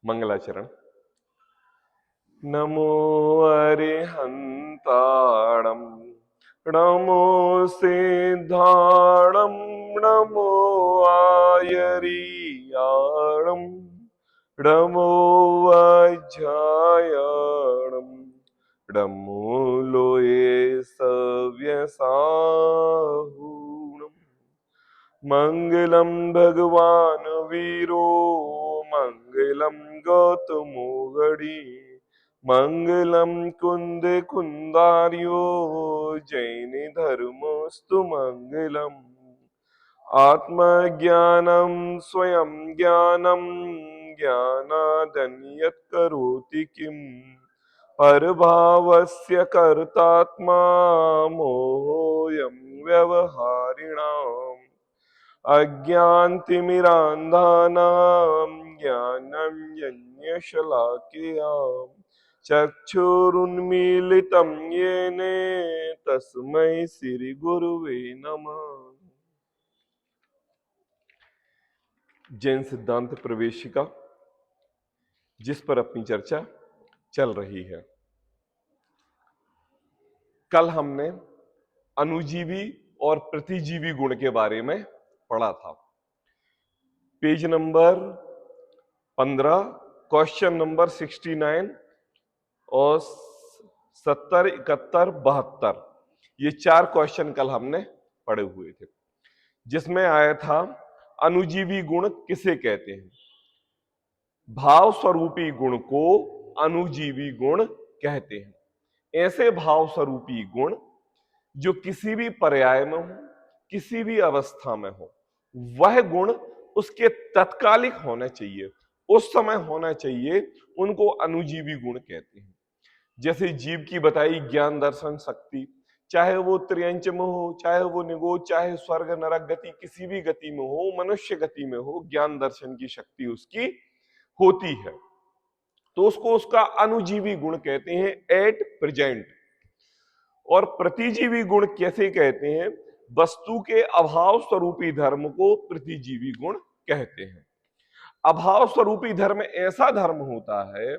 मंगलाचरण। नमो अरिहंताणं नमो सिद्धाणं नमो आयरियाणं नमो वज्रायणं नमो लोये सव्यसाहूणम्। मंगलम भगवान वीरो मंगलम गौतमो गणी मंगलम कुंद कुंदार्यो जैन धर्मस्तु मंगलम। आत्मज्ञानम स्वयं ज्ञानम ज्ञानादन्यत् करोति किम परभावस्य कर्तात्मा मोहोऽयं व्यवहारिणाम्। अज्ञानतिमिरान्धानां ज्ञानञ्जन्यशलाकयां चक्षुरुन्मीलितं येन तस्मै श्रीगुरुवे नमः। जैन सिद्धांत प्रवेशिका जिस पर अपनी चर्चा चल रही है। कल हमने अनुजीवी और प्रतिजीवी गुण के बारे में पढ़ा था। पेज नंबर 15, क्वेश्चन नंबर 69 और 70, 71, 72, ये 4 क्वेश्चन कल हमने पढ़े हुए थे, जिसमें आया था अनुजीवी गुण किसे कहते हैं। भाव स्वरूपी गुण को अनुजीवी गुण कहते हैं। ऐसे भाव स्वरूपी गुण जो किसी भी पर्याय में हो, किसी भी अवस्था में हो, वह गुण उसके तत्कालिक होना चाहिए, उस समय होना चाहिए, उनको अनुजीवी गुण कहते हैं। जैसे जीव की बताई ज्ञान दर्शन शक्ति, चाहे वो त्रियंच में हो, चाहे वो निगोच, चाहे स्वर्ग नरक गति, किसी भी गति में हो, मनुष्य गति में हो, ज्ञान दर्शन की शक्ति उसकी होती है, तो उसको उसका अनुजीवी गुण कहते हैं, एट प्रेजेंट। और प्रतिजीवी गुण कैसे कहते हैं? वस्तु के अभाव स्वरूपी धर्म को प्रतिजीवी गुण कहते हैं। अभाव स्वरूपी धर्म ऐसा धर्म होता है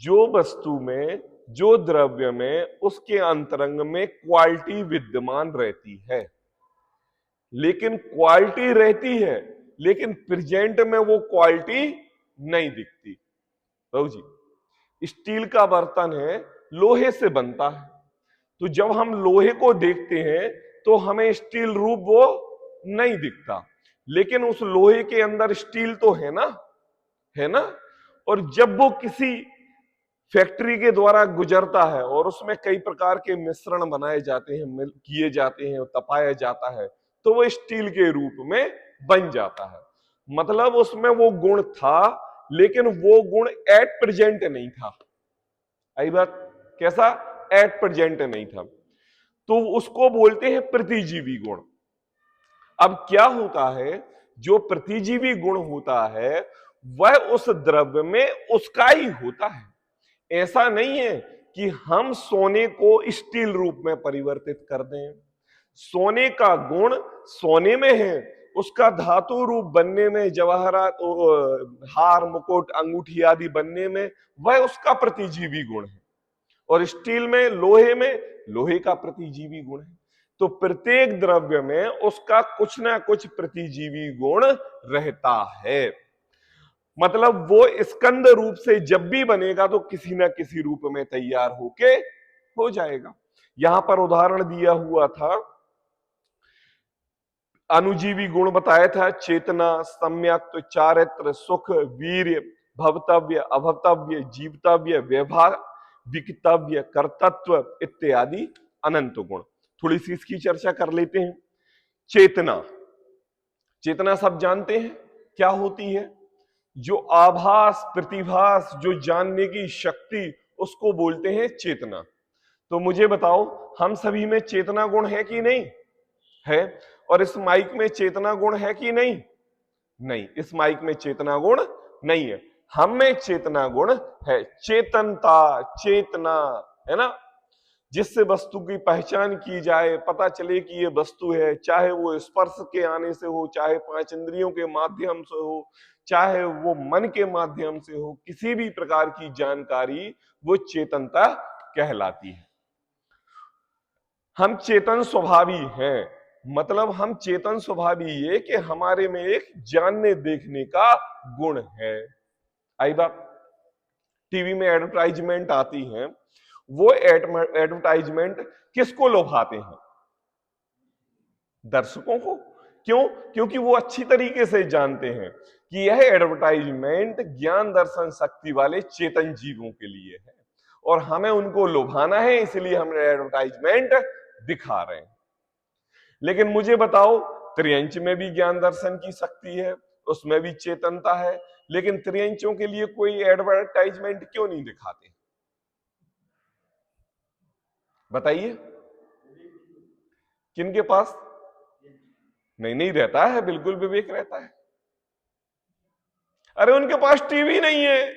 जो वस्तु में, जो द्रव्य में, उसके अंतरंग में क्वालिटी विद्यमान रहती है, लेकिन क्वालिटी रहती है, लेकिन प्रेजेंट में वो क्वालिटी नहीं दिखती। बाबू जी, स्टील का बर्तन है, लोहे से बनता है, तो जब हम लोहे को देखते हैं तो हमें स्टील रूप वो नहीं दिखता, लेकिन उस लोहे के अंदर स्टील तो है ना, है ना। और जब वो किसी फैक्ट्री के द्वारा गुजरता है और उसमें कई प्रकार के मिश्रण बनाए जाते हैं, किए जाते हैं, तपाया जाता है, तो वो स्टील के रूप में बन जाता है। मतलब उसमें वो गुण था, लेकिन वो गुण एट प्रेजेंट नहीं था। आई बात? कैसा? एट प्रेजेंट नहीं था, तो उसको बोलते हैं प्रतिजीवी गुण। अब क्या होता है, जो प्रतिजीवी गुण होता है वह उस द्रव्य में उसका ही होता है। ऐसा नहीं है कि हम सोने को स्टील रूप में परिवर्तित कर दें। सोने का गुण सोने में है, उसका धातु रूप बनने में, जवाहरात, हार, मुकुट, अंगूठी आदि बनने में, वह उसका प्रतिजीवी गुण है। और स्टील में, लोहे में, लोहे का प्रतिजीवी गुण है। तो प्रत्येक द्रव्य में उसका कुछ ना कुछ प्रतिजीवी गुण रहता है। मतलब वो स्कंद रूप से जब भी बनेगा तो किसी ना किसी रूप में तैयार होके हो जाएगा। यहां पर उदाहरण दिया हुआ था, अनुजीवी गुण बताया था, चेतना, सम्यक, चारित्र, सुख, वीर्य, भवतव्य, अभवतव्य, जीवतव्य, व्यवहार, विकतव्य, कर्तत्व इत्यादि अनंत गुण। थोड़ी सी इसकी चर्चा कर लेते हैं। चेतना, चेतना सब जानते हैं क्या होती है? जो आभास, प्रतिभास, जो जानने की शक्ति, उसको बोलते हैं चेतना। तो मुझे बताओ, हम सभी में चेतना गुण है कि नहीं है? और इस माइक में चेतना गुण है कि नहीं? नहीं, इस माइक में चेतना गुण नहीं है। हम में चेतना गुण है, चेतनता, चेतना, है ना। जिससे वस्तु की पहचान की जाए, पता चले कि ये वस्तु है, चाहे वो स्पर्श के आने से हो, चाहे पांच इंद्रियों के माध्यम से हो, चाहे वो मन के माध्यम से हो, किसी भी प्रकार की जानकारी वो चेतनता कहलाती है। हम चेतन स्वभावी हैं, मतलब हम चेतन स्वभावी ये कि हमारे में एक जानने देखने का गुण है। आई बात, टीवी में एडवर्टाइजमेंट आती हैं, वो एडवर्टाइजमेंट किसको लुभाते हैं? दर्शकों को। क्यों? क्योंकि वो अच्छी तरीके से जानते हैं कि यह एडवर्टाइजमेंट ज्ञान दर्शन शक्ति वाले चेतन जीवों के लिए है और हमें उनको लुभाना है, इसलिए हम एडवर्टाइजमेंट दिखा रहे हैं। लेकिन मुझे बताओ, त्रियंच में भी ज्ञान दर्शन की शक्ति है, उसमें भी चेतनता है, लेकिन त्रियंचों के लिए कोई एडवर्टाइजमेंट क्यों नहीं दिखाते? बताइए, किनके पास? नहीं रहता है, बिल्कुल विवेक रहता है। अरे उनके पास टीवी नहीं है,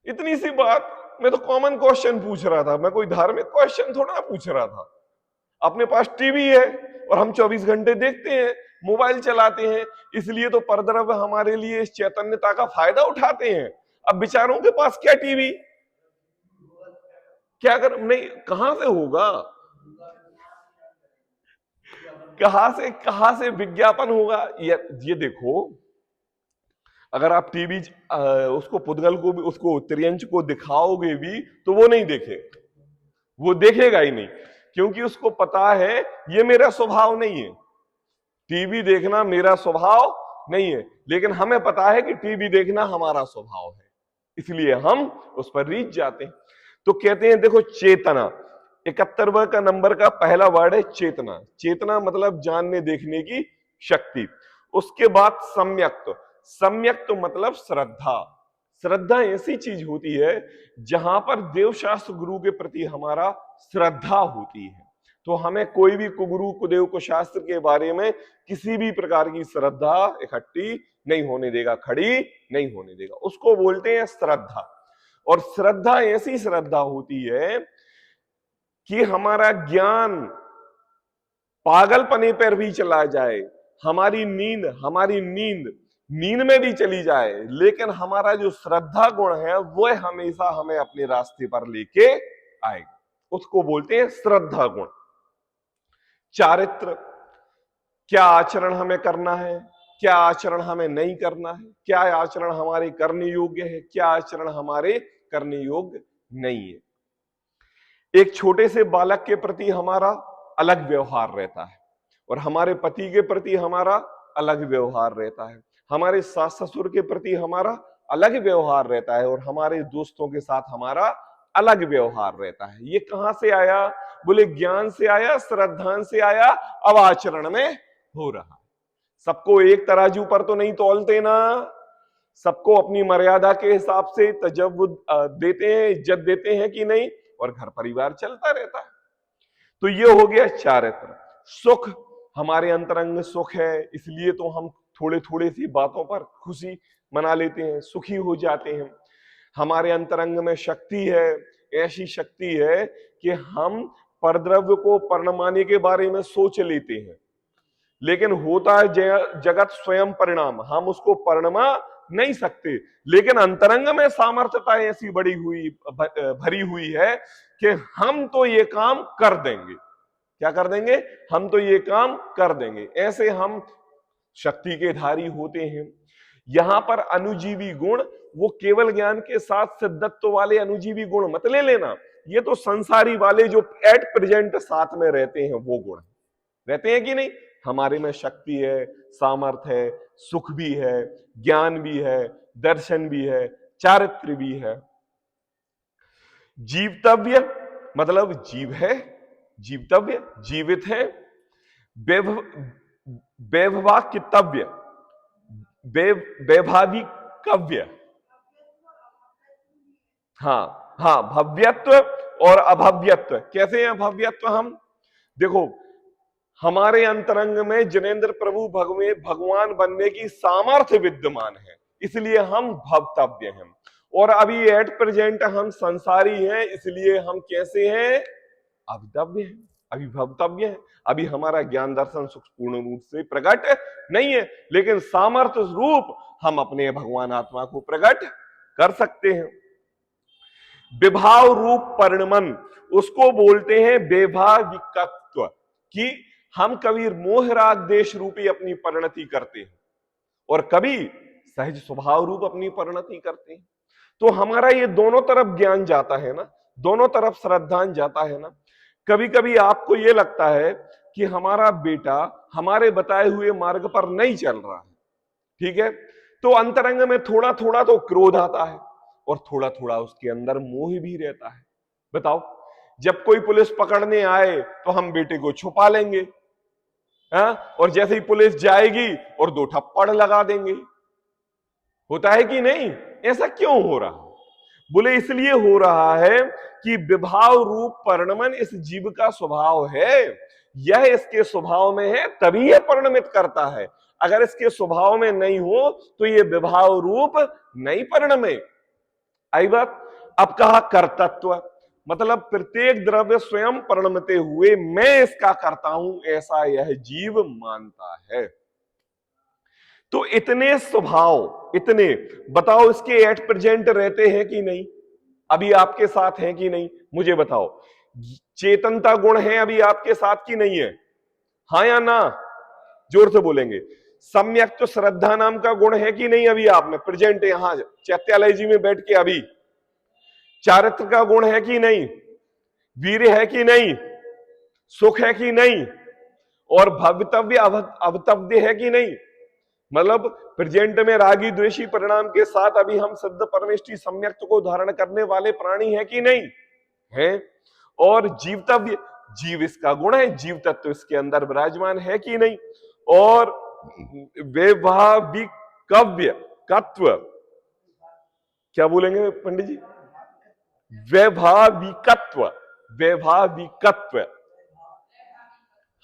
इतनी सी बात। मैं तो कॉमन क्वेश्चन पूछ रहा था, मैं कोई धार्मिक क्वेश्चन थोड़ा पूछ रहा था। अपने पास टीवी है और हम 24 घंटे देखते हैं, मोबाइल चलाते हैं, इसलिए तो परद्रव्य हमारे लिए इस चैतन्यता का फायदा उठाते हैं। अब बेचारों के पास क्या टीवी, क्या कर, नहीं, कहां से होगा, कहां से विज्ञापन होगा? ये देखो, अगर आप टीवी उसको पुद्गल को भी, उसको त्रियंच को दिखाओगे भी तो वो नहीं देखे, वो देखेगा ही नहीं, क्योंकि उसको पता है ये मेरा स्वभाव नहीं है, टीवी देखना मेरा स्वभाव नहीं है। लेकिन हमें पता है कि टीवी देखना हमारा स्वभाव है, इसलिए हम उस पर रीझ जाते हैं। तो कहते हैं देखो, चेतना, 71वें का नंबर का पहला वर्ड है चेतना। चेतना मतलब जानने देखने की शक्ति। उसके बाद सम्यक्त, सम्यक्त मतलब श्रद्धा। श्रद्धा ऐसी चीज होती है जहां पर देवशास्त्र गुरु के प्रति हमारा श्रद्धा होती है। तो हमें कोई भी कुगुरु कुदेव को शास्त्र के बारे में किसी भी प्रकार की श्रद्धा इकट्ठी नहीं होने देगा, खड़ी नहीं होने देगा, उसको बोलते हैं श्रद्धा। और श्रद्धा ऐसी श्रद्धा होती है कि हमारा ज्ञान पागलपने पर भी चला जाए, हमारी नींद में भी चली जाए, लेकिन हमारा जो श्रद्धा गुण है वो हमेशा हमें अपने रास्ते पर लेके आएगा, उसको बोलते हैं श्रद्धा गुण। चारित्र, क्या आचरण हमें करना है, क्या आचरण हमें नहीं करना है, क्या आचरण हमारे करने योग्य है, क्या आचरण हमारे करने योग्य नहीं है। एक छोटे से बालक के प्रति हमारा अलग व्यवहार रहता है और हमारे पति के प्रति हमारा अलग व्यवहार रहता है, हमारे सास ससुर के प्रति हमारा अलग व्यवहार रहता है और हमारे दोस्तों के साथ हमारा अलग व्यवहार रहता है। ये कहां से आया? बोले ज्ञान से आया, श्रद्धा से आया, अब आचरण में हो रहा है। सबको एक तराजू पर तो नहीं तौलते ना, सबको अपनी मर्यादा के हिसाब से तजव्वुद देते हैं, इज्जत देते हैं कि नहीं, और घर परिवार चलता रहता है। तो ये हो गया चारित्र। सुख, हमारे अंतरंग सुख है, इसलिए तो हम थोड़े थोड़े सी बातों पर खुशी मना लेते हैं, सुखी हो जाते हैं। हमारे अंतरंग में शक्ति है, ऐसी शक्ति है कि हम परद्रव्य को परिणमाने के बारे में सोच लेते हैं, लेकिन होता है जगत स्वयं परिणाम, हम उसको परिणमा नहीं सकते, लेकिन अंतरंग में सामर्थ्यता ऐसी भरी हुई है कि हम तो ये काम कर देंगे। क्या कर देंगे? हम तो ये काम कर देंगे। ऐसे हम शक्ति के धारी होते हैं। यहां पर अनुजीवी गुण, वो केवल ज्ञान के साथ सिद्धत्व वाले अनुजीवी गुण मत ले लेना, ये तो संसारी वाले जो एट प्रेजेंट साथ में रहते हैं वो गुण रहते हैं कि नहीं। हमारे में शक्ति है, सामर्थ्य है, सुख भी है, ज्ञान भी है, दर्शन भी है, चारित्र भी है। जीवतव्य मतलब जीव है, जीवतव्य जीवित है। वैभवाकितव्य, वैभाविकव्य, हाँ भव्यत्व और अभव्यत्व। कैसे हैं भव्यत्व? हम देखो, हमारे अंतरंग में जिनेंद्र प्रभु भगवान बनने की सामर्थ्य विद्यमान है, इसलिए हम भवतव्य हैं। और अभी एट प्रेजेंट हम संसारी हैं, इसलिए हम कैसे हैं? अवितव्य है, अभिभवतव्य है। अभी हमारा ज्ञान दर्शन पूर्ण रूप से प्रकट नहीं है, लेकिन सामर्थ्य रूप हम अपने भगवान आत्मा को प्रकट कर सकते हैं। विभाव रूप परिणमन, उसको बोलते हैं वैभाविकत्व, कि हम कभी मोह राग देश रूपी अपनी परिणति करते हैं और कभी सहज स्वभाव रूप अपनी परिणति करते हैं। तो हमारा ये दोनों तरफ ज्ञान जाता है ना, दोनों तरफ श्रद्धान जाता है ना। कभी कभी आपको ये लगता है कि हमारा बेटा हमारे बताए हुए मार्ग पर नहीं चल रहा है, ठीक है, तो अंतरंग में थोड़ा थोड़ा तो क्रोध आता है और थोड़ा थोड़ा उसके अंदर मोह भी रहता है। बताओ, जब कोई पुलिस पकड़ने आए तो हम बेटे को छुपा लेंगे, और जैसे ही पुलिस जाएगी और 2 थप्पड़ लगा देंगे। होता है कि नहीं? ऐसा क्यों हो रहा? बोले इसलिए हो रहा है कि विभाव रूप परिणमन इस जीव का स्वभाव है, यह इसके स्वभाव में है तभी यह परिणमित करता है। अगर इसके स्वभाव में नहीं हो तो यह विभाव रूप नहीं परिणमे। आई बात? अब कहा कर्तत्व, मतलब प्रत्येक द्रव्य स्वयं परिणमते हुए मैं इसका करता हूं, ऐसा यह जीव मानता है। तो इतने स्वभाव, इतने बताओ इसके एट प्रेजेंट रहते हैं कि नहीं? अभी आपके साथ हैं कि नहीं? मुझे बताओ, चेतनता गुण है अभी आपके साथ की नहीं है? हाँ या ना? जोर से बोलेंगे। सम्यक तो श्रद्धा नाम का गुण है कि नहीं अभी आप में प्रेजेंट है यहां चैत्यालय जी में बैठ के? अभी चारित्र का गुण है कि नहीं? वीर्य है कि नहीं? सुख है कि नहीं? और भवितव्य अवतव्य है कि नहीं? मतलब प्रेजेंट में रागी द्वेषी परिणाम के साथ अभी हम सिद्ध परमेष्टि सम्यक्त को धारण करने वाले प्राणी है कि नहीं है? और जीवतव्य, जीव इसका गुण है, जीव तत्व इसके अंदर विराजमान है कि नहीं? और वैभाविकव्य कत्व, क्या बोलेंगे पंडित जी? वैभाविकत्व, वैभाविकत्व,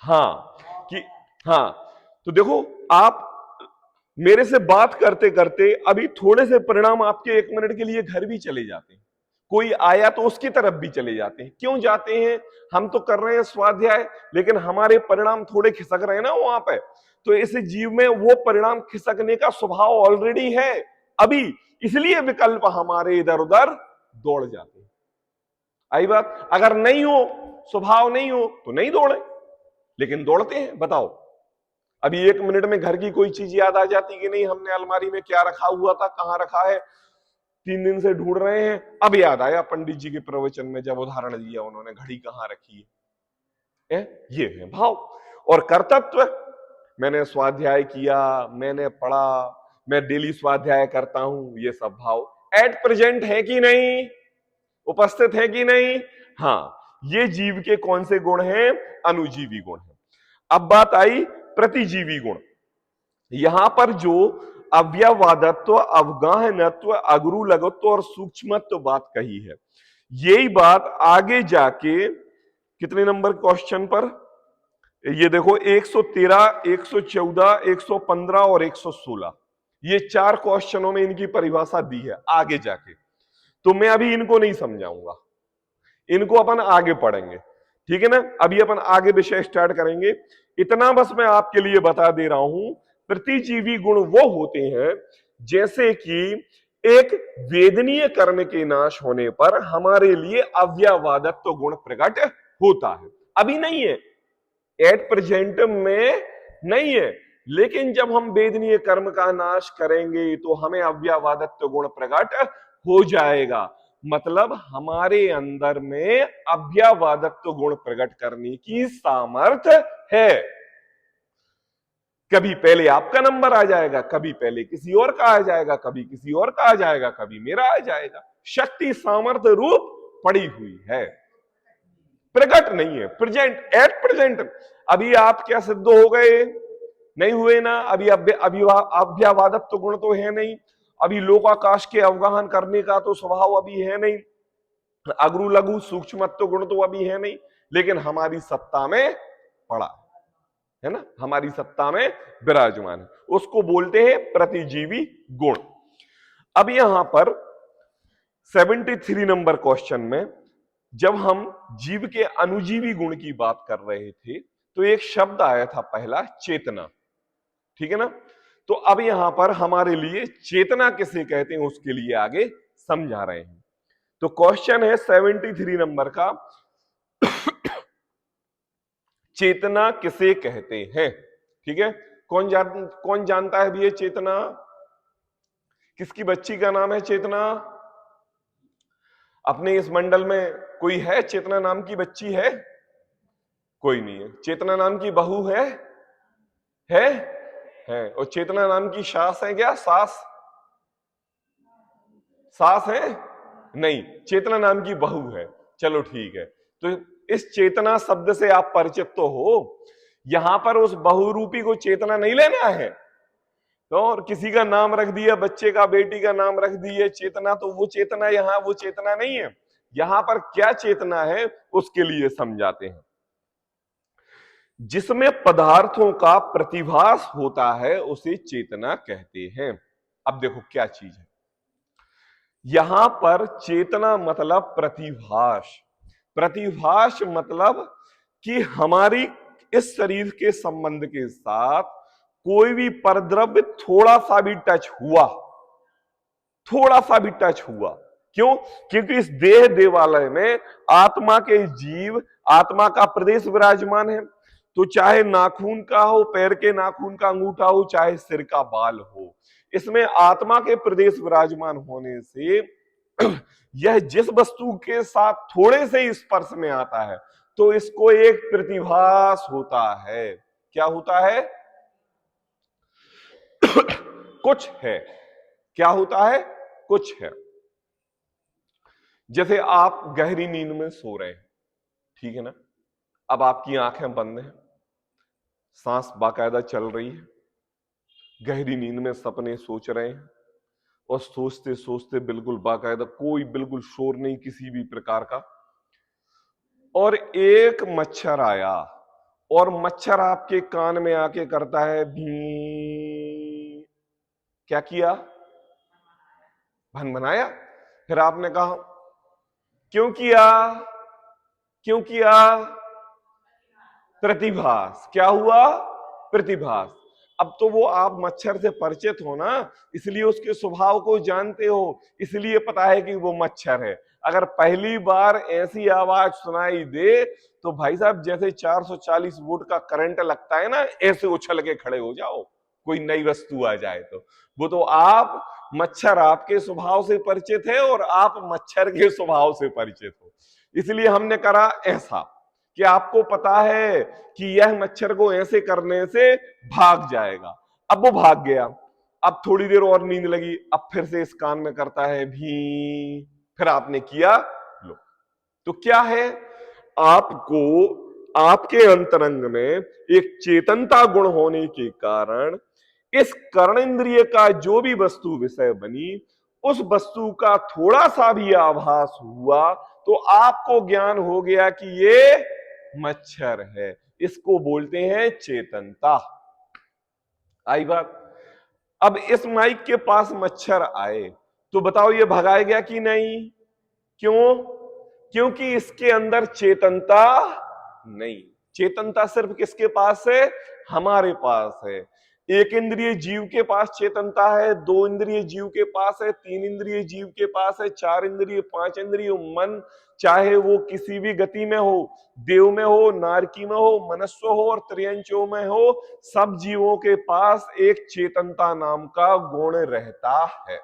हाँ, कि हाँ। तो देखो, आप मेरे से बात करते करते अभी थोड़े से परिणाम आपके 1 मिनट के लिए घर भी चले जाते हैं। कोई आया तो उसकी तरफ भी चले जाते हैं। क्यों जाते हैं? हम तो कर रहे हैं स्वाध्याय, लेकिन हमारे परिणाम थोड़े खिसक रहे हैं ना वहां पे। तो इस जीव में वो परिणाम खिसकने का स्वभाव ऑलरेडी है अभी, इसलिए विकल्प हमारे इधर उधर दौड़ जाते हैं। आई बात? अगर नहीं हो, स्वभाव नहीं हो तो नहीं दौड़े, लेकिन दौड़ते हैं। बताओ, अभी 1 मिनट में घर की कोई चीज याद आ जाती कि नहीं? हमने अलमारी में क्या रखा हुआ था, कहां रखा है, 3 दिन से ढूंढ रहे हैं, अब याद आया पंडित जी के प्रवचन में जब उदाहरण दिया उन्होंने, घड़ी कहां रखी है। ये है भाव। और कर्तव्य, मैंने स्वाध्याय किया, मैंने पढ़ा, मैं डेली स्वाध्याय करता हूं, ये सब भाव एट प्रेजेंट है कि नहीं? उपस्थित है कि नहीं? हाँ, ये जीव के कौन से गुण हैं? अनुजीवी गुण है। अब बात आई प्रतिजीवी गुण। यहां पर जो अव्यवादत्व, अवगाहनत्व, अगुरु लगत्व और सूक्ष्मत्व बात कही है, यही बात आगे जाके कितने नंबर क्वेश्चन पर, ये देखो 113, 114, 115 और 116, ये 4 क्वेश्चनों में इनकी परिभाषा दी है आगे जाके। तो मैं अभी इनको नहीं समझाऊंगा, इनको अपन आगे पढ़ेंगे, ठीक है ना? अभी अपन आगे विषय स्टार्ट करेंगे। इतना बस मैं आपके लिए बता दे रहा हूं, प्रतिजीवी गुण वो होते हैं जैसे कि एक वेदनीय कर्म के नाश होने पर हमारे लिए अव्यवादत्व गुण प्रकट होता है। अभी नहीं है, एट प्रेजेंट में नहीं है, लेकिन जब हम वेदनीय कर्म का नाश करेंगे तो हमें अव्यवादत्व गुण प्रकट हो जाएगा। मतलब हमारे अंदर में अव्यवादत्व गुण प्रकट करने की सामर्थ्य है। कभी पहले आपका नंबर आ जाएगा, कभी पहले किसी और का आ जाएगा, कभी किसी और का आ जाएगा, कभी मेरा आ जाएगा। शक्ति सामर्थ्य रूप पड़ी हुई है, प्रकट नहीं है, प्रेजेंट, एट प्रेजेंट। अभी आप क्या सिद्ध हो गए? नहीं हुए ना? अभी अव्यवादत्व गुण तो है नहीं, अभी लोकाकाश के अवगाहन करने का तो स्वभाव अभी है नहीं, अगुरु लघु सूक्ष्मत्व गुण तो अभी है नहीं, लेकिन हमारी सत्ता में पड़ा है ना, हमारी सत्ता में विराजमान है, उसको बोलते हैं प्रतिजीवी गुण। अब यहां पर 73 नंबर क्वेश्चन में जब हम जीव के अनुजीवी गुण की बात कर रहे थे तो एक शब्द आया था पहला, चेतना। ठीक है ना? तो अब यहां पर हमारे लिए चेतना किसे कहते हैं उसके लिए आगे समझा रहे हैं। तो क्वेश्चन है 73 नंबर का, चेतना किसे कहते हैं? ठीक है, कौन जानता है भी ये चेतना? किसकी बच्ची का नाम है चेतना? अपने इस मंडल में कोई है चेतना नाम की बच्ची है? कोई नहीं है। चेतना नाम की बहू है? है? है। और चेतना नाम की सास है क्या? सास है? नहीं, चेतना नाम की बहू है। चलो ठीक है, तो इस चेतना शब्द से आप परिचित तो हो। यहां पर उस बहुरूपी को चेतना नहीं लेना है, तो और किसी का नाम रख दिया, बच्चे का बेटी का नाम रख दिया चेतना, तो वो चेतना यहां वो चेतना नहीं है। यहां पर क्या चेतना है उसके लिए समझाते हैं। जिसमें पदार्थों का प्रतिभास होता है उसे चेतना कहते हैं। अब देखो क्या चीज है यहां पर, चेतना मतलब प्रतिभास। प्रतिभास मतलब कि हमारी इस शरीर के संबंध के साथ कोई भी परद्रव्य थोड़ा सा भी टच हुआ, थोड़ा सा भी टच हुआ। क्यों? क्योंकि इस देह देवालय में आत्मा के जीव, आत्मा का प्रदेश विराजमान है। तो चाहे नाखून का हो, पैर के नाखून का अंगूठा हो, चाहे सिर का बाल हो, इसमें आत्मा के प्रदेश विराजमान होने से यह जिस वस्तु के साथ थोड़े से स्पर्श में आता है तो इसको एक प्रतिभास होता है। क्या होता है? कुछ है। क्या होता है? कुछ है। जैसे आप गहरी नींद में सो रहे हैं, ठीक है ना? अब आपकी आंखें बंद हैं, सांस बाकायदा चल रही है, गहरी नींद में सपने सोच रहे हैं और सोचते सोचते बिल्कुल बाकायदा, कोई बिल्कुल शोर नहीं किसी भी प्रकार का, और एक मच्छर आया और मच्छर आपके कान में आके करता है भी। क्या किया? भनभनाया। फिर आपने कहा क्यों किया? क्यों किया? प्रतिभास। क्या हुआ? प्रतिभास। अब तो वो आप मच्छर से परिचित हो ना, इसलिए उसके स्वभाव को जानते हो, इसलिए पता है कि वो मच्छर है। अगर पहली बार ऐसी आवाज सुनाई दे तो भाई साहब जैसे 440 वोल्ट का करंट लगता है ना, ऐसे उछल के खड़े हो जाओ कोई नई वस्तु आ जाए तो। वो तो आप, मच्छर आपके स्वभाव से परिचित है और आप मच्छर के स्वभाव से परिचित हो, इसलिए हमने करा ऐसा कि आपको पता है कि यह मच्छर को ऐसे करने से भाग जाएगा। अब वो भाग गया, अब थोड़ी देर और नींद लगी, अब फिर से इस कान में करता है भी, फिर आपने किया, लो। तो क्या है, आपको आपके अंतरंग में एक चेतनता गुण होने के कारण इस कर्णेंद्रिय का जो भी वस्तु विषय बनी, उस वस्तु का थोड़ा सा भी आभास हुआ तो आपको ज्ञान हो गया कि ये मच्छर है। इसको बोलते हैं चेतनता। आई बात? अब इस माइक के पास मच्छर आए तो बताओ ये भगाया गया कि नहीं? क्यों? क्योंकि इसके अंदर चेतनता नहीं। चेतनता सिर्फ किसके पास है? हमारे पास है। एक इंद्रिय जीव के पास चेतनता है, दो इंद्रिय जीव के पास है, तीन इंद्रिय जीव के पास है, चार इंद्रिय, पांच इंद्रिय, मन, चाहे वो किसी भी गति में हो, देव में हो, नारकी में हो, मनुष्य हो और त्रियंचों में हो, सब जीवों के पास एक चेतनता नाम का गुण रहता है।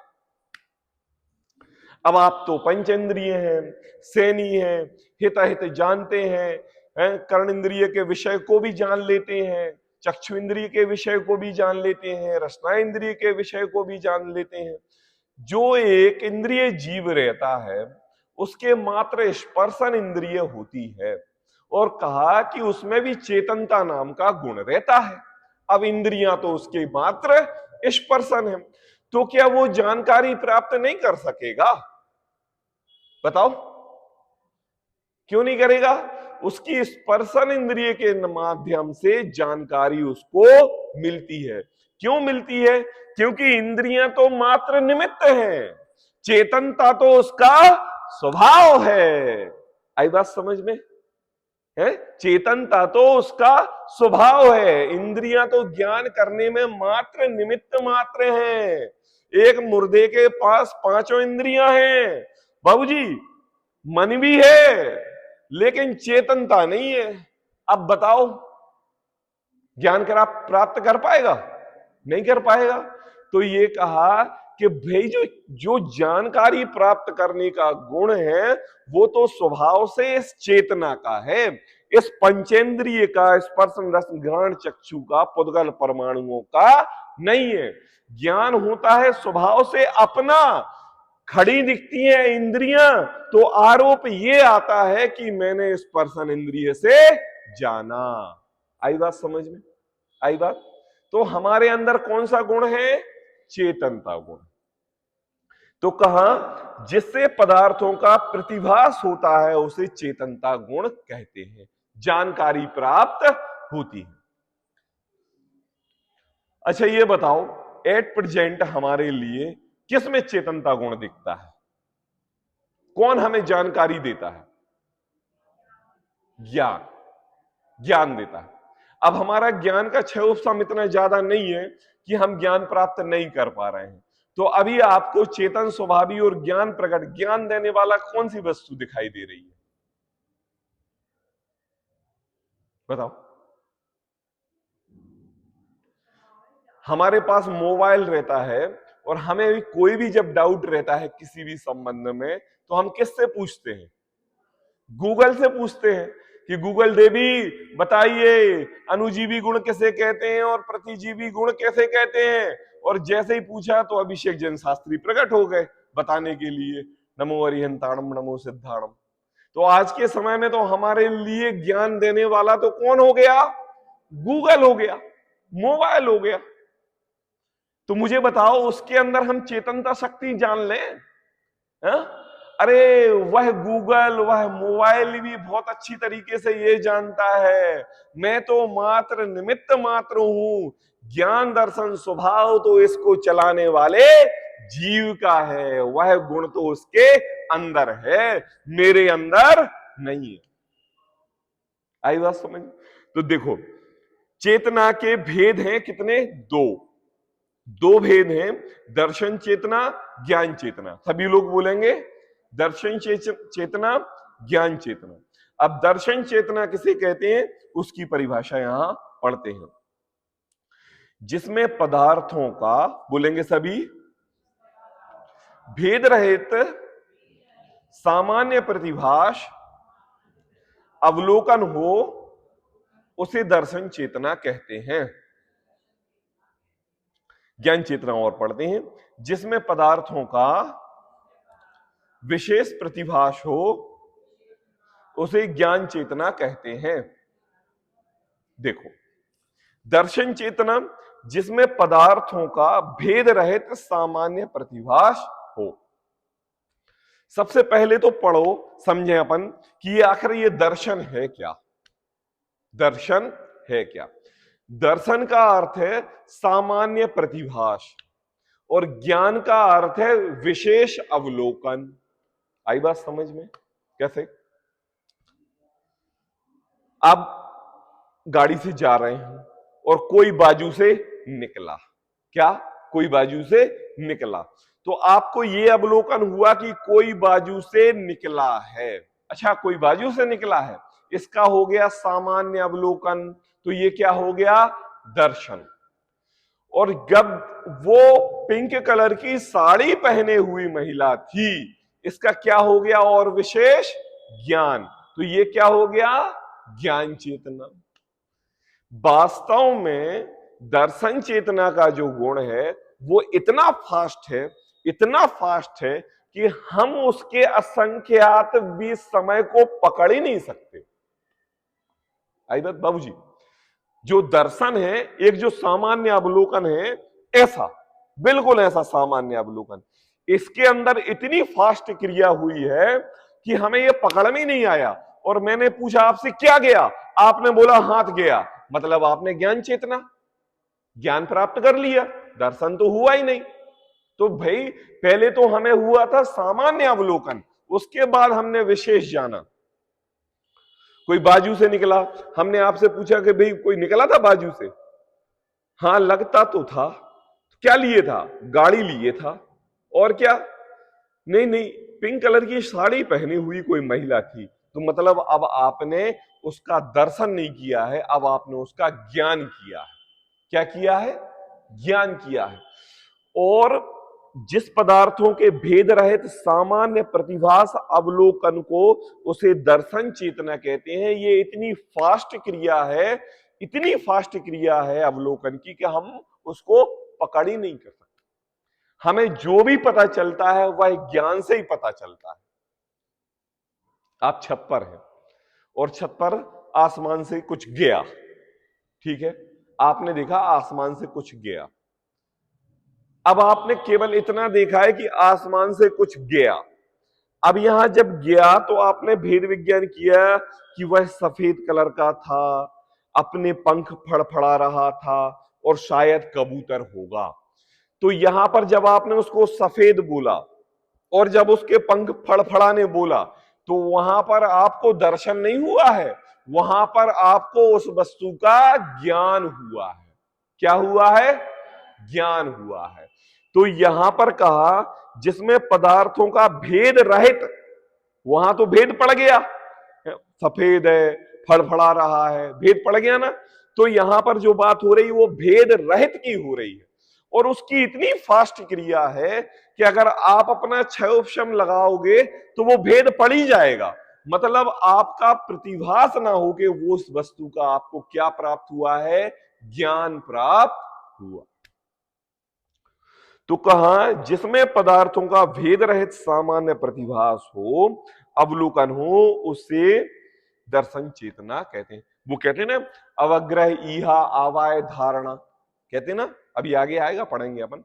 अब आप तो पंचेंद्रिय हैं, सैनी हैं, हिताहित जानते हैं, कर्ण इंद्रिय के विषय को भी जान लेते हैं, चक्षु इंद्रिय के विषय को भी जान लेते हैं, रसना इंद्रिय के विषय को भी जान लेते हैं। जो एक इंद्रिय जीव रहता है उसके मात्र स्पर्शन इंद्रिय होती है, और कहा कि उसमें भी चेतनता नाम का गुण रहता है। अब इंद्रियां तो उसके मात्र स्पर्शन है, तो क्या वो जानकारी प्राप्त नहीं कर सकेगा? बताओ क्यों नहीं करेगा? उसकी स्पर्शन इंद्रिय के माध्यम से जानकारी उसको मिलती है। क्यों मिलती है? क्योंकि इंद्रियां तो मात्र निमित्त हैं, चेतनता तो उसका स्वभाव है। आई बात समझ में है? चेतनता तो उसका स्वभाव है, इंद्रियां तो ज्ञान करने में मात्र निमित्त मात्र हैं। एक मुर्दे के पास पांचों इंद्रियां हैं बाबूजी, मन भी है लेकिन चेतनता नहीं है। अब बताओ ज्ञान प्राप्त कर पाएगा? नहीं कर पाएगा। तो ये कहा कि भाई जो जो जानकारी प्राप्त करने का गुण है वो तो स्वभाव से इस चेतना का है, इस पंचेंद्रिय का, स्पर्श रस घ्राण चक्षु का, पुद्गल परमाणुओं का नहीं है। ज्ञान होता है स्वभाव से अपना। खड़ी दिखती है इंद्रियां तो आरोप ये आता है कि मैंने स्पर्शन इंद्रिय से जाना। आई बात समझ में? आई बात? तो हमारे अंदर कौन सा गुण है? चेतनता गुण। तो कहा जिससे पदार्थों का प्रतिभास होता है उसे चेतनता गुण कहते हैं, जानकारी प्राप्त होती है। अच्छा ये बताओ एट प्रेजेंट हमारे लिए किसमें चेतनता गुण दिखता है? कौन हमें जानकारी देता है? ज्ञान। ज्ञान देता है। अब हमारा ज्ञान का क्षय उपशम इतना ज्यादा नहीं है कि हम ज्ञान प्राप्त नहीं कर पा रहे हैं। तो अभी आपको चेतन स्वभावी और ज्ञान प्रकट, ज्ञान देने वाला कौन सी वस्तु दिखाई दे रही है? बताओ। हमारे पास मोबाइल रहता है और हमें भी कोई भी जब डाउट रहता है किसी भी संबंध में तो हम किससे पूछते हैं? गूगल से पूछते हैं कि गूगल देवी बताइए अनुजीवी गुण किसे कहते हैं और प्रतिजीवी गुण कैसे कहते हैं। और जैसे ही पूछा तो अभिषेक जैन शास्त्री प्रकट हो गए बताने के लिए, नमो अरिहंताणम नमो सिद्धाणम। तो आज के समय में तो हमारे लिए ज्ञान देने वाला तो कौन हो गया? गूगल हो गया, मोबाइल हो गया। तो मुझे बताओ उसके अंदर हम चेतनता शक्ति जान लें? अरे वह गूगल, वह मोबाइल भी बहुत अच्छी तरीके से ये जानता है मैं तो मात्र निमित्त मात्र हूं, ज्ञान दर्शन स्वभाव तो इसको चलाने वाले जीव का है, वह गुण तो उसके अंदर है, मेरे अंदर नहीं है। आई बात समझ? तो देखो चेतना के भेद हैं कितने? दो भेद हैं, दर्शन चेतना, ज्ञान चेतना। सभी लोग बोलेंगे दर्शन चेतना, ज्ञान चेतना। अब दर्शन चेतना किसे कहते हैं उसकी परिभाषा यहां पढ़ते हैं। जिसमें पदार्थों का, बोलेंगे सभी, भेद रहित सामान्य प्रतिभास अवलोकन हो उसे दर्शन चेतना कहते हैं। ज्ञान चेतना और पढ़ते हैं, जिसमें पदार्थों का विशेष प्रतिभास हो उसे ज्ञान चेतना कहते हैं। देखो दर्शन चेतना जिसमें पदार्थों का भेद रहित सामान्य प्रतिभास हो। सबसे पहले तो पढ़ो समझे अपन कि आखिर ये दर्शन है क्या? दर्शन है क्या? दर्शन का अर्थ है सामान्य प्रतिभास और ज्ञान का अर्थ है विशेष अवलोकन। आई बात समझ में? कैसे? आप गाड़ी से जा रहे हैं और कोई बाजू से निकला, क्या? कोई बाजू से निकला, तो आपको यह अवलोकन हुआ कि कोई बाजू से निकला है। अच्छा कोई बाजू से निकला है, इसका हो गया सामान्य अवलोकन। तो ये क्या हो गया? दर्शन। और जब वो पिंक कलर की साड़ी पहने हुई महिला थी, इसका क्या हो गया? और विशेष ज्ञान। तो ये क्या हो गया? ज्ञान चेतना। वास्तव में दर्शन चेतना का जो गुण है वो इतना फास्ट है, इतना फास्ट है कि हम उसके असंख्यात भी समय को पकड़ ही नहीं सकते। आई बात बाबूजी? जो दर्शन है, एक जो सामान्य अवलोकन है, ऐसा बिल्कुल ऐसा सामान्य अवलोकन, इसके अंदर इतनी फास्ट क्रिया हुई है कि हमें यह पकड़ में ही नहीं आया। और मैंने पूछा आपसे क्या गया, आपने बोला हाथ गया, मतलब आपने ज्ञान चेतना, ज्ञान प्राप्त कर लिया, दर्शन तो हुआ ही नहीं। तो भाई पहले तो हमें हुआ था सामान्य अवलोकन, उसके बाद हमने विशेष जाना। कोई बाजू से निकला, हमने आपसे पूछा कि भाई कोई निकला था बाजू से? हाँ लगता तो था। क्या लिए था? गाड़ी लिए था। और क्या? नहीं नहीं, पिंक कलर की साड़ी पहनी हुई कोई महिला थी। तो मतलब अब आपने उसका दर्शन नहीं किया है, अब आपने उसका ज्ञान किया है। क्या किया है? ज्ञान किया है। और जिस पदार्थों के भेद रहित सामान्य प्रतिभास अवलोकन को उसे दर्शन चेतना कहते हैं। ये इतनी फास्ट क्रिया है, इतनी फास्ट क्रिया है अवलोकन की कि हम उसको पकड़ ही नहीं कर सकते। हमें जो भी पता चलता है वह ज्ञान से ही पता चलता है। आप छत पर हैं और छत पर आसमान से कुछ गया, ठीक है, आपने देखा आसमान से कुछ गया। अब आपने केवल इतना देखा है कि आसमान से कुछ गया। अब यहां जब गया तो आपने भेद विज्ञान किया कि वह सफेद कलर का था, अपने पंख फड़फड़ा रहा था और शायद कबूतर होगा। तो यहां पर जब आपने उसको सफेद बोला और जब उसके पंख फड़फड़ाने बोला, तो वहां पर आपको दर्शन नहीं हुआ है, वहां पर आपको उस वस्तु का ज्ञान हुआ है। क्या हुआ है? ज्ञान हुआ है। तो यहां पर कहा जिसमें पदार्थों का भेद रहित, वहां तो भेद पड़ गया, सफेद है, फड़फड़ा रहा है, भेद पड़ गया ना। तो यहां पर जो बात हो रही है वो भेद रहित की हो रही है, और उसकी इतनी फास्ट क्रिया है कि अगर आप अपना क्षय उपशम लगाओगे तो वो भेद पड़ ही जाएगा। मतलब आपका प्रतिभास ना हो कि वो उस वस्तु का आपको क्या प्राप्त हुआ है? ज्ञान प्राप्त हुआ। तो कहा जिसमें पदार्थों का भेद रहित सामान्य प्रतिभास हो, अवलोकन हो, उसे दर्शन चेतना कहते हैं। वो कहते हैं ना अवग्रह ईहा आवाय धारणा, कहते हैं ना, अभी आगे आएगा पढ़ेंगे अपन।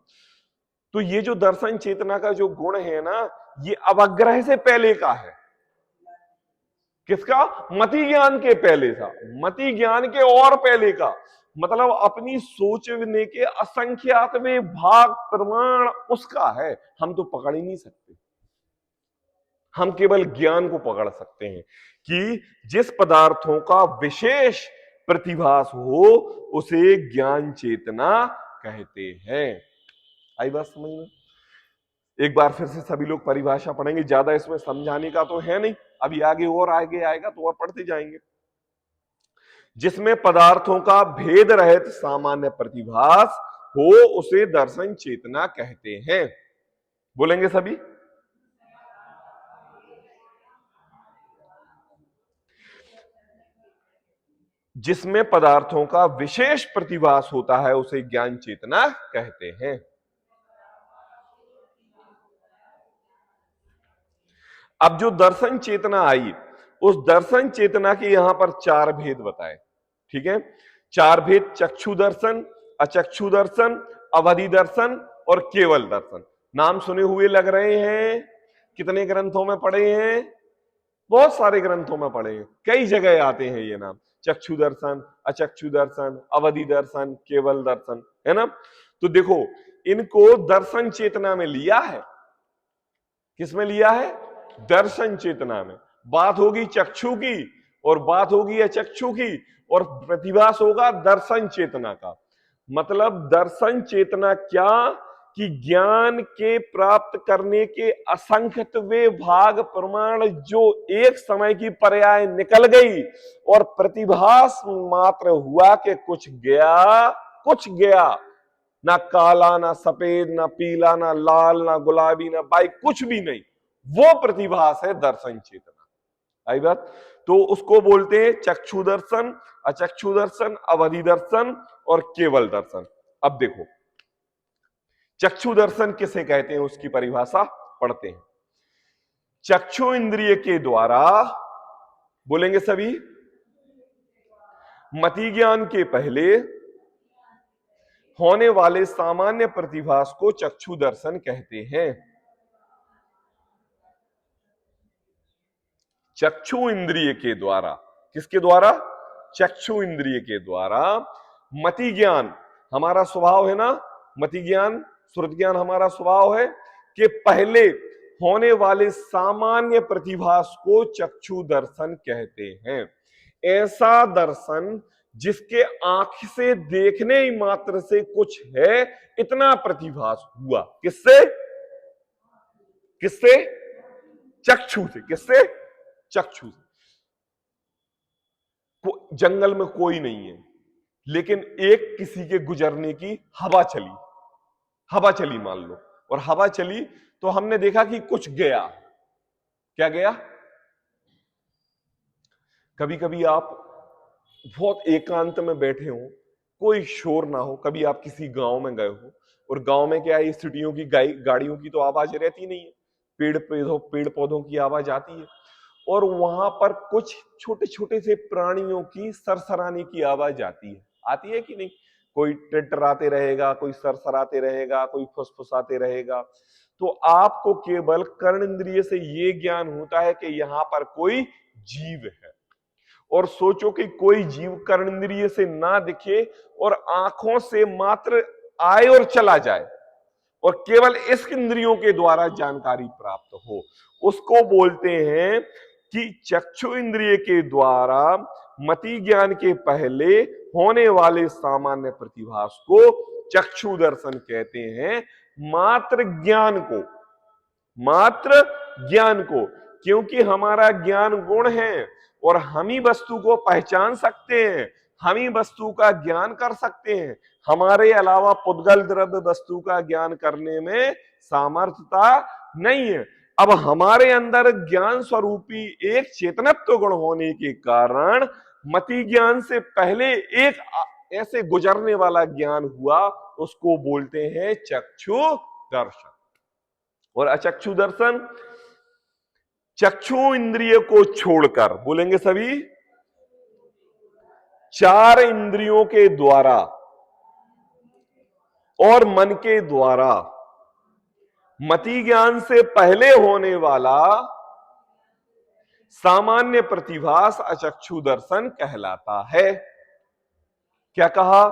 तो ये जो दर्शन चेतना का जो गुण है ना, ये अवग्रह से पहले का है। किसका? मति ज्ञान के पहले था, मति ज्ञान के और पहले का। मतलब अपनी सोचने के असंख्यातवें भाग प्रमाण उसका है। हम तो पकड़ ही नहीं सकते, हम केवल ज्ञान को पकड़ सकते हैं कि जिस पदार्थों का विशेष प्रतिभास हो उसे ज्ञान चेतना कहते हैं। आई बात समझ में? एक बार फिर से सभी लोग परिभाषा पढ़ेंगे, ज्यादा इसमें समझाने का तो है नहीं, अभी आगे और आगे आएगा तो और पढ़ते जाएंगे। जिसमें पदार्थों का भेद रहित सामान्य प्रतिभास हो उसे दर्शन चेतना कहते हैं। बोलेंगे सभी? जिसमें पदार्थों का विशेष प्रतिभास होता है उसे ज्ञान चेतना कहते हैं। अब जो दर्शन चेतना आई, उस दर्शन चेतना के यहां पर चार भेद बताए, ठीक है? चार भेद: चक्षु दर्शन, अचक्षु दर्शन, अवधि दर्शन और केवल दर्शन। नाम सुने हुए लग रहे हैं, कितने ग्रंथों में पढ़े हैं? बहुत सारे ग्रंथों में पढ़े हैं, कई जगह आते हैं ये नाम। चक्षु दर्शन, अचक्षु दर्शन, अवधि दर्शन, केवल दर्शन, है ना? तो देखो, इनको दर्शन चेतना में लिया है। किसमें लिया है? दर्शन चेतना में। बात होगी चक्षु की और बात होगी अचक्षु की, और प्रतिभास होगा दर्शन चेतना का। मतलब दर्शन चेतना क्या कि ज्ञान के प्राप्त करने के असंख्यतवे भाग प्रमाण जो एक समय की पर्याय निकल गई और प्रतिभास मात्र हुआ कि कुछ गया, कुछ गया, ना काला ना सफेद ना पीला ना लाल ना गुलाबी ना बाई, कुछ भी नहीं, वो प्रतिभास है दर्शन चेतना। आई बात? तो उसको बोलते हैं चक्षु दर्शन, अचक्षु दर्शन, अवधि दर्शन और केवल दर्शन। अब देखो चक्षु दर्शन किसे कहते हैं, उसकी परिभाषा पढ़ते हैं। चक्षु इंद्रिय के द्वारा, बोलेंगे सभी, मति ज्ञान के पहले होने वाले सामान्य प्रतिभास को चक्षु दर्शन कहते हैं। चक्षु इंद्रिय के द्वारा, किसके द्वारा? चक्षु इंद्रिय के द्वारा मति ज्ञान, हमारा स्वभाव है ना, मति ज्ञान श्रुत ज्ञान हमारा स्वभाव है कि पहले होने वाले सामान्य प्रतिभास को चक्षु दर्शन कहते हैं। ऐसा दर्शन जिसके आंख से देखने ही मात्र से कुछ है, इतना प्रतिभास हुआ। किससे? किससे? चक्षु से। किससे? चक्षु से। जंगल में कोई नहीं है, लेकिन एक किसी के गुजरने की हवा चली, हवा चली मान लो, और हवा चली तो हमने देखा कि कुछ गया। क्या गया? कभी कभी आप बहुत एकांत में बैठे हो, कोई शोर ना हो, कभी आप किसी गांव में गए हो, और गांव में क्या है, सिटियों की गाड़ियों की तो आवाज रहती नहीं है, पेड़ पौधों की आवाज आती है, और वहां पर कुछ छोटे छोटे से प्राणियों की सरसराने की आवाज आती है कि नहीं? कोई टिटराते रहेगा, कोई सरसराते रहेगा, कोई फुसफुसाते रहेगा। तो आपको केवल कर्ण इंद्रिय से ये ज्ञान होता है कि यहां पर कोई जीव है। और सोचो कि कोई जीव कर्ण इंद्रिय से ना दिखे और आंखों से मात्र आए और चला जाए, और केवल इस इंद्रियों के द्वारा जानकारी प्राप्त हो, उसको बोलते हैं कि चक्षु इंद्रिय के द्वारा मति ज्ञान के पहले होने वाले सामान्य प्रतिभास को चक्षु दर्शन कहते हैं। मात्र ज्ञान को, मात्र ज्ञान को, क्योंकि हमारा ज्ञान गुण है और हम ही वस्तु को पहचान सकते हैं, हम ही वस्तु का ज्ञान कर सकते हैं। हमारे अलावा पुद्गल द्रव्य वस्तु का ज्ञान करने में सामर्थ्यता नहीं है। अब हमारे अंदर ज्ञान स्वरूपी एक चेतनत्व गुण होने के कारण मति ज्ञान से पहले एक ऐसे गुजरने वाला ज्ञान हुआ, उसको बोलते हैं चक्षु दर्शन। और अचक्षु दर्शन, चक्षु इंद्रिय को छोड़कर, बोलेंगे सभी, चार इंद्रियों के द्वारा और मन के द्वारा मति ज्ञान से पहले होने वाला सामान्य प्रतिभास अचक्षु दर्शन कहलाता है। क्या कहा?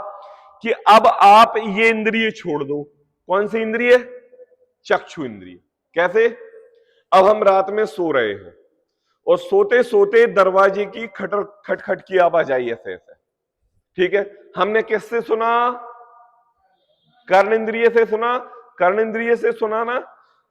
कि अब आप ये इंद्रिय छोड़ दो। कौन सी इंद्रिय? चक्षु इंद्रिय। कैसे? अब हम रात में सो रहे हैं और सोते सोते दरवाजे की खटखट की आवाज आई ऐसे ऐसे, ठीक है, हमने किससे सुना? कर्ण इंद्रिय से सुना। कर्ण इंद्रिय से सुना ना,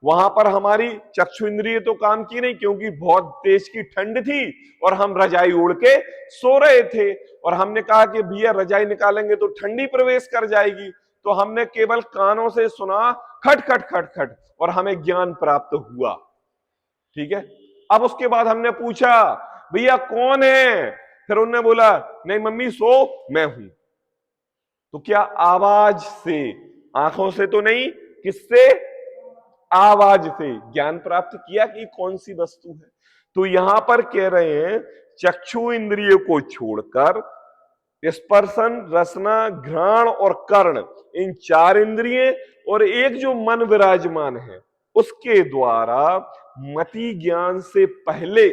वहां पर हमारी चक्षु इंद्रिय तो काम की नहीं, क्योंकि बहुत तेज की ठंड थी और हम रजाई ओढ़ के सो रहे थे, और हमने कहा कि भैया रजाई निकालेंगे तो ठंडी प्रवेश कर जाएगी, तो हमने केवल कानों से सुना खट खट खट खट, और हमें ज्ञान प्राप्त हुआ। ठीक है, अब उसके बाद हमने पूछा भैया कौन है, फिर उन्होंने बोला नहीं मम्मी सो, मैं हूं। तो क्या आवाज से, आंखों से तो नहीं, किससे? आवाज से ज्ञान प्राप्त किया कि कौन सी वस्तु है। तो यहां पर कह रहे हैं चक्षु इंद्रिय को छोड़कर स्पर्शन, रसना, घ्राण और कर्ण, इन चार इंद्रिय और एक जो मन विराजमान है, उसके द्वारा मति ज्ञान से पहले,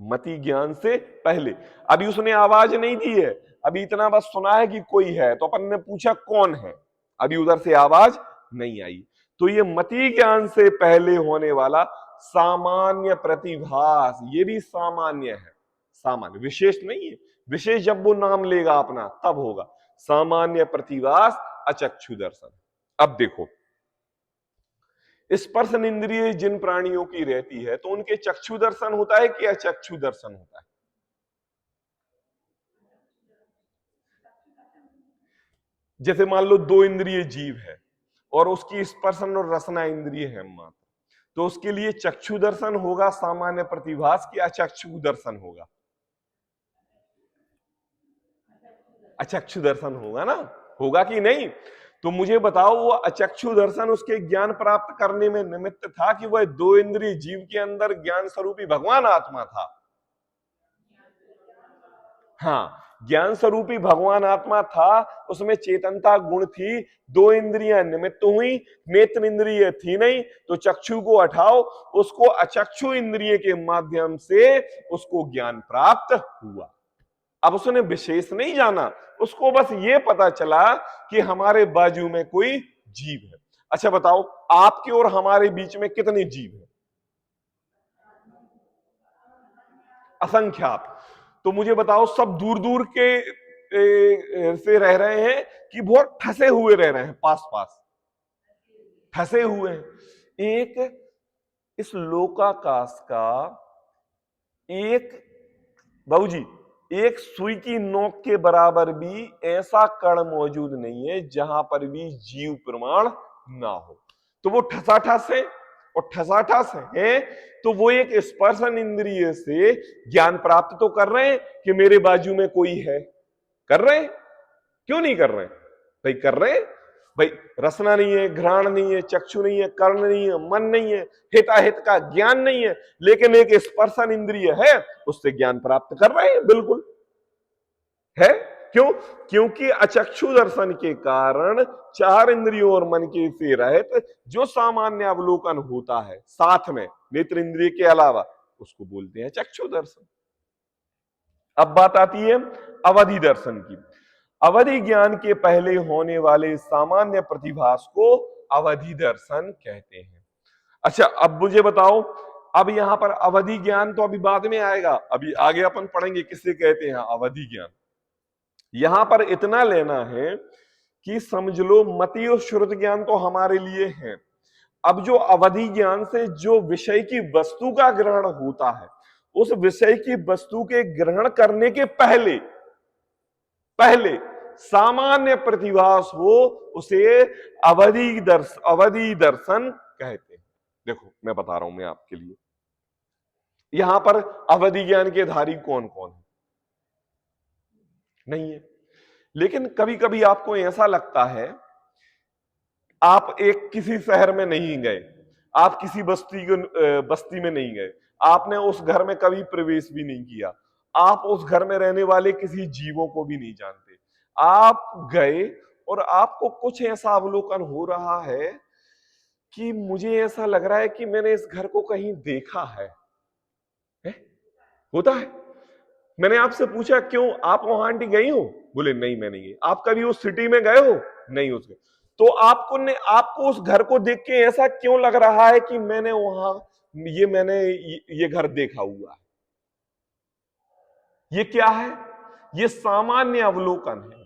मति ज्ञान से पहले, अभी उसने आवाज नहीं दी है, अभी इतना बस सुना है कि कोई है, तो अपन ने पूछा कौन है, अभी उधर से आवाज नहीं आई। तो ये मति ज्ञान से पहले होने वाला सामान्य प्रतिभास, ये भी सामान्य है, सामान्य, विशेष नहीं है। विशेष जब वो नाम लेगा अपना तब होगा। सामान्य प्रतिभास अचक्षु दर्शन। अब देखो, स्पर्शन इंद्रिय जिन प्राणियों की रहती है तो उनके चक्षु दर्शन होता है कि अचक्षु दर्शन होता है? जैसे मान लो दो इंद्रिय जीव है और उसकी स्पर्शन और रसना इंद्रिय है मात्र, तो उसके लिए चक्षु दर्शन होगा सामान्य प्रतिभास की अचक्षु दर्शन होगा? अचक्षु दर्शन होगा ना, होगा कि नहीं? तो मुझे बताओ वो अचक्षु दर्शन उसके ज्ञान प्राप्त करने में निमित्त था कि वह दो इंद्रिय जीव के अंदर ज्ञान स्वरूपी भगवान आत्मा था? हाँ, ज्ञान स्वरूपी भगवान आत्मा था, उसमें चेतनता गुण थी, दो इंद्रियां निमित्त हुई, नेत्र इंद्रिय थी नहीं, तो चक्षु को हटाओ, उसको अचक्षु इंद्रिय के माध्यम से उसको ज्ञान प्राप्त हुआ। अब उसने विशेष नहीं जाना, उसको बस ये पता चला कि हमारे बाजू में कोई जीव है। अच्छा बताओ, आपके और हमारे बीच में कितने जीव हैं? असंख्यात। तो मुझे बताओ सब दूर दूर के से रह रहे हैं कि बहुत ठसे हुए रह रहे हैं, पास पास ठसे हुए हैं। एक इस लोकाकाश का एक, बाबूजी, एक सुई की नोक के बराबर भी ऐसा कण मौजूद नहीं है जहां पर भी जीव प्रमाण ना हो। तो वो ठसाठस है, और ठसाठस है तो वो एक स्पर्शन इंद्रिय से ज्ञान प्राप्त तो कर रहे हैं कि मेरे बाजू में कोई है, कर रहे हैं, क्यों नहीं कर रहे हैं भाई, कर रहे हैं भाई। रसना नहीं है, घ्राण नहीं है, चक्षु नहीं है, कर्ण नहीं है, मन नहीं है, हिताहित का ज्ञान नहीं है, लेकिन एक स्पर्शन इंद्रिय है, उससे ज्ञान प्राप्त कर रहे हैं, बिल्कुल है। क्यों? क्योंकि अचक्षु दर्शन के कारण चार इंद्रियों और मन के से रहित जो सामान्य अवलोकन होता है साथ में नेत्र इंद्रिय के अलावा, उसको बोलते हैं चक्षु दर्शन। अब बात आती है अवधि दर्शन की। अवधि ज्ञान के पहले होने वाले सामान्य प्रतिभास को अवधि दर्शन कहते हैं। अच्छा, अब मुझे बताओ, अब यहां पर अवधि ज्ञान तो अभी बाद में आएगा, अभी आगे अपन पढ़ेंगे किससे कहते हैं अवधि ज्ञान। यहां पर इतना लेना है कि समझ लो मति और श्रुत ज्ञान तो हमारे लिए है। अब जो अवधि ज्ञान से जो विषय की वस्तु का ग्रहण होता है, उस विषय की वस्तु के ग्रहण करने के पहले पहले सामान्य प्रतिभास हो, उसे अवधि दर्शन कहते हैं। देखो मैं बता रहा हूं मैं आपके लिए, यहां पर अवधि ज्ञान के धारी कौन कौन है? नहीं है। लेकिन कभी कभी आपको ऐसा लगता है, आप एक किसी शहर में नहीं गए, आप किसी बस्ती में नहीं गए, आपने उस घर में कभी प्रवेश भी नहीं किया, आप उस घर में रहने वाले किसी जीवों को भी नहीं जानते, आप गए और आपको कुछ ऐसा अवलोकन हो रहा है कि मुझे ऐसा लग रहा है कि मैंने इस घर को कहीं देखा है? होता है। मैंने आपसे पूछा क्यों, आप वहां आंटी गई हो? बोले नहीं मैं नहीं गई। आप कभी उस सिटी में गए हो? नहीं उसके। तो आपको उस घर को देख के ऐसा क्यों लग रहा है कि मैंने वहां मैंने ये घर देखा हुआ है? ये क्या है? ये सामान्य अवलोकन है,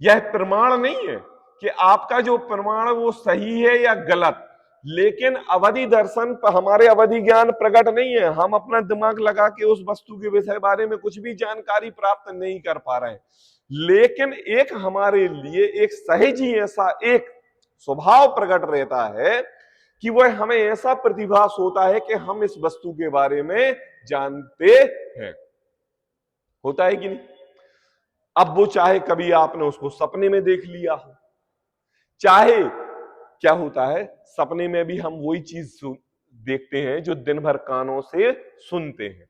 यह प्रमाण नहीं है कि आपका जो प्रमाण वो सही है या गलत। लेकिन अवधि दर्शन पर हमारे अवधि ज्ञान प्रकट नहीं है, हम अपना दिमाग लगा के उस वस्तु के विषय बारे में कुछ भी जानकारी प्राप्त नहीं कर पा रहे हैं। लेकिन एक हमारे लिए एक सहज ही ऐसा एक स्वभाव प्रकट रहता है कि वह हमें ऐसा प्रतिभास होता है कि हम इस वस्तु के बारे में जानते हैं। होता है कि नहीं? अब वो चाहे कभी आपने उसको सपने में देख लिया हो, चाहे क्या होता है सपने में भी हम वही चीज देखते हैं जो दिन भर कानों से सुनते हैं।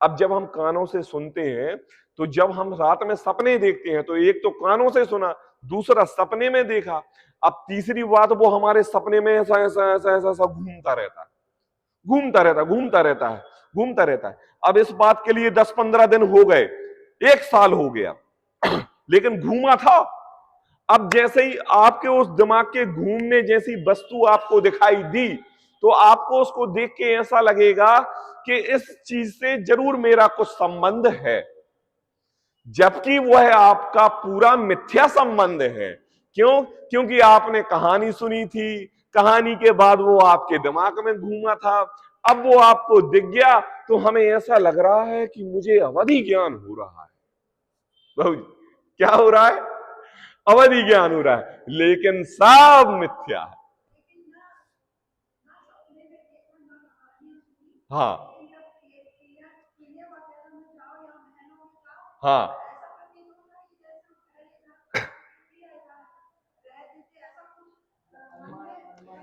अब जब हम कानों से सुनते हैं, तो जब हम रात में सपने देखते हैं तो एक तो कानों से सुना, दूसरा सपने में देखा, अब तीसरी बात वो हमारे सपने में ऐसा ऐसा ऐसा ऐसा ऐसा घूमता रहता है, घूमता रहता है, घूमता रहता है, घूमता रहता है। अब इस बात के लिए 10-15 दिन हो गए, 1 साल हो गया, लेकिन घूमा था। अब जैसे ही आपके उस दिमाग के घूमने जैसी वस्तु आपको दिखाई दी, तो आपको उसको देख के ऐसा लगेगा कि इस चीज से जरूर मेरा कुछ संबंध है, जबकि वह आपका पूरा मिथ्या संबंध है। क्यों? क्योंकि आपने कहानी सुनी थी, कहानी के बाद वो आपके दिमाग में घूमा था, अब वो आपको दिख गया, तो हमें ऐसा लग रहा है कि मुझे अवधि ज्ञान हो रहा है। क्या हो रहा है? अवधि ज्ञान हो रहा है, लेकिन सब मिथ्या है। हाँ हाँ,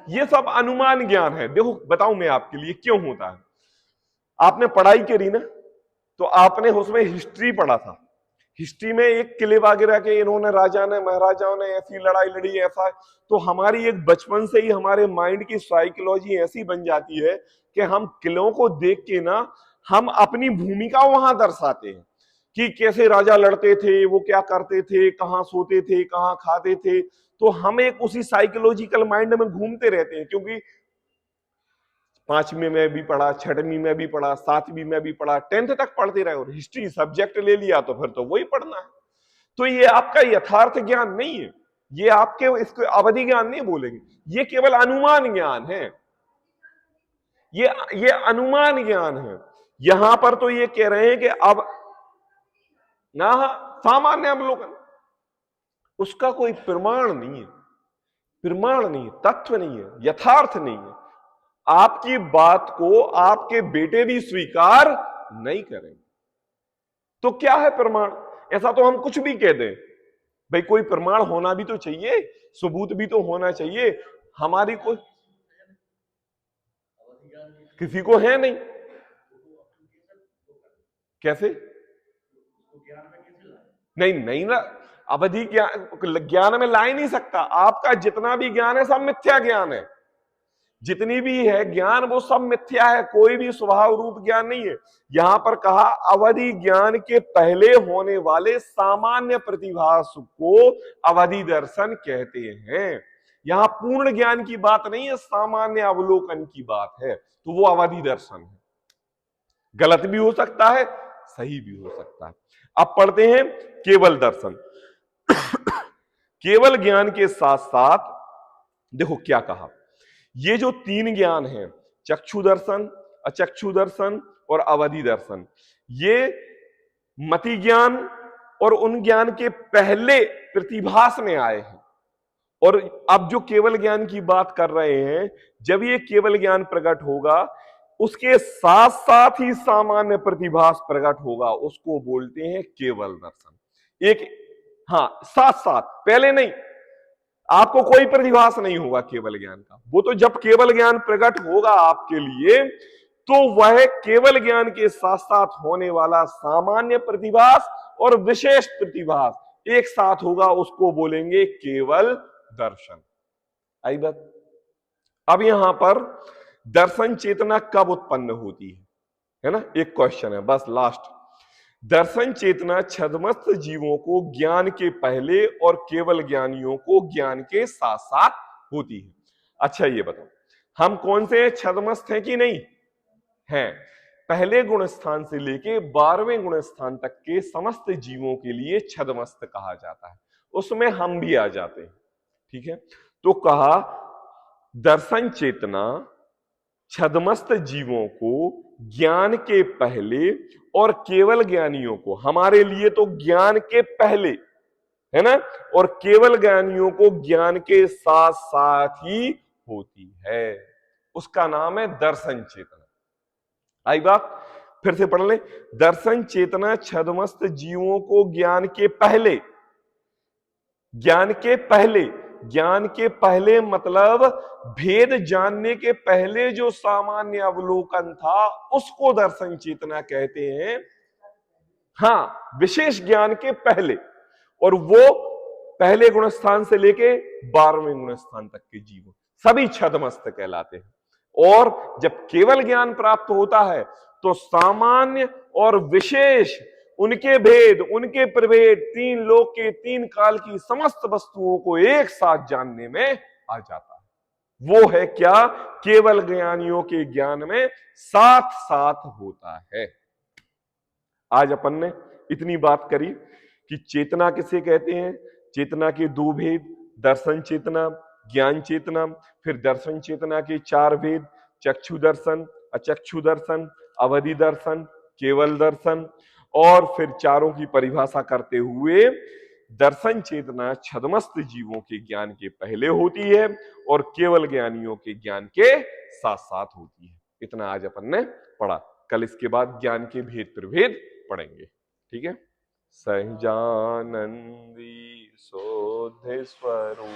ये सब अनुमान ज्ञान है। देखो बताऊं मैं आपके लिए क्यों होता है। आपने पढ़ाई करी ना, तो आपने उसमें हिस्ट्री पढ़ा था। हिस्ट्री में एक किले वगैरह के इन्होंने राजा ने महाराजाओं ने ऐसी लड़ाई लड़ी, ऐसा, तो हमारी एक बचपन से ही हमारे माइंड की साइकोलॉजी ऐसी बन जाती है कि हम किलों को देख के ना हम अपनी भूमिका वहां दर्शाते हैं कि कैसे राजा लड़ते थे, वो क्या करते थे, कहाँ सोते थे, कहाँ खाते थे। तो हम एक उसी साइकोलॉजिकल माइंड में घूमते रहते हैं, क्योंकि 5वीं में भी पढ़ा, 6वीं में भी पढ़ा, 7वीं में भी पढ़ा, 10th तक पढ़ते रहे और हिस्ट्री सब्जेक्ट ले लिया तो फिर तो वही पढ़ना है। तो ये आपका यथार्थ ज्ञान नहीं है, ये आपके इसको अवधि ज्ञान नहीं बोलेंगे, ये केवल अनुमान ज्ञान है, ये अनुमान ज्ञान है। यहां पर तो ये कह रहे हैं कि अब ना सामान्य अवलोकन, उसका कोई प्रमाण नहीं है, प्रमाण नहीं है, तत्व नहीं है, यथार्थ नहीं है। आपकी बात को आपके बेटे भी स्वीकार नहीं करेंगे तो क्या है प्रमाण? ऐसा तो हम कुछ भी कह दें, भाई कोई प्रमाण होना भी तो चाहिए, सबूत भी तो होना चाहिए। हमारी कोई किसी को है नहीं, कैसे नहीं नहीं ना, अवधि ज्ञान में ला ही नहीं सकता। आपका जितना भी ज्ञान है सब मिथ्या ज्ञान है, जितनी भी है ज्ञान वो सब मिथ्या है, कोई भी स्वभाव रूप ज्ञान नहीं है। यहां पर कहा अवधि ज्ञान के पहले होने वाले सामान्य प्रतिभास को अवधि दर्शन कहते हैं। यहां पूर्ण ज्ञान की बात नहीं है, सामान्य अवलोकन की बात है, तो वो अवधि दर्शन है। गलत भी हो सकता है, सही भी हो सकता है। अब पढ़ते हैं केवल दर्शन। केवल ज्ञान के साथ साथ देखो क्या कहा, ये जो 3 ज्ञान हैं, चक्षु दर्शन, अचक्षु दर्शन और अवधि दर्शन, ये मति ज्ञान और उन ज्ञान के पहले प्रतिभास में आए हैं। और अब जो केवल ज्ञान की बात कर रहे हैं, जब ये केवल ज्ञान प्रकट होगा उसके साथ साथ ही सामान्य प्रतिभास प्रकट होगा, उसको बोलते हैं केवल दर्शन। एक हाँ, साथ साथ, पहले नहीं, आपको कोई प्रतिभास नहीं होगा केवल ज्ञान का। वो तो जब केवल ज्ञान प्रकट होगा आपके लिए, तो वह केवल ज्ञान के साथ साथ होने वाला सामान्य प्रतिभास और विशेष प्रतिभास एक साथ होगा, उसको बोलेंगे केवल दर्शन। आई बात? अब यहां पर दर्शन चेतना कब उत्पन्न होती है ना, एक क्वेश्चन है बस लास्ट। दर्शन चेतना छद्मस्त जीवों को ज्ञान के पहले और केवल ज्ञानियों को ज्ञान के साथ साथ होती है। अच्छा ये बताओ, हम कौन से छद्मस्त हैं कि नहीं हैं? पहले गुण स्थान से लेके 12वें गुण स्थान तक के समस्त जीवों के लिए छद्मस्त कहा जाता है, उसमें हम भी आ जाते हैं। ठीक है, तो कहा दर्शन चेतना छद्मस्त जीवों को ज्ञान के पहले और केवल ज्ञानियों को, हमारे लिए तो ज्ञान के पहले है ना, और केवल ज्ञानियों को ज्ञान के साथ साथ ही होती है, उसका नाम है दर्शन चेतना। आई बात? फिर से पढ़ ले, दर्शन चेतना छद्मस्त जीवों को ज्ञान के पहले, ज्ञान के पहले, ज्ञान के पहले मतलब भेद जानने के पहले जो सामान्य अवलोकन था उसको दर्शन चेतना कहते हैं। हाँ, विशेष ज्ञान के पहले, और वो पहले गुण स्थान से लेके 12वें गुण स्थान तक के जीव सभी छद्मस्त कहलाते हैं। और जब केवल ज्ञान प्राप्त होता है तो सामान्य और विशेष उनके भेद, उनके प्रभेद, 3 लोक के 3 काल की समस्त वस्तुओं को एक साथ जानने में आ जाता है। वो है क्या? केवल ज्ञानियों के ज्ञान में साथ साथ होता है। आज अपन ने इतनी बात करी कि चेतना किसे कहते हैं, चेतना के 2 भेद, दर्शन चेतना, ज्ञान चेतना, फिर दर्शन चेतना के 4 भेद, चक्षु दर्शन, अचक्षु दर्शन, अवधि दर्शन, केवल दर्शन, और फिर चारों की परिभाषा करते हुए दर्शन चेतना छद्मस्त जीवों के ज्ञान के पहले होती है और केवल ज्ञानियों के ज्ञान के साथ साथ होती है। इतना आज अपन ने पढ़ा। कल इसके बाद ज्ञान के भेद प्रभेद पढ़ेंगे। ठीक है। सहजानंदी सोध स्वरूप।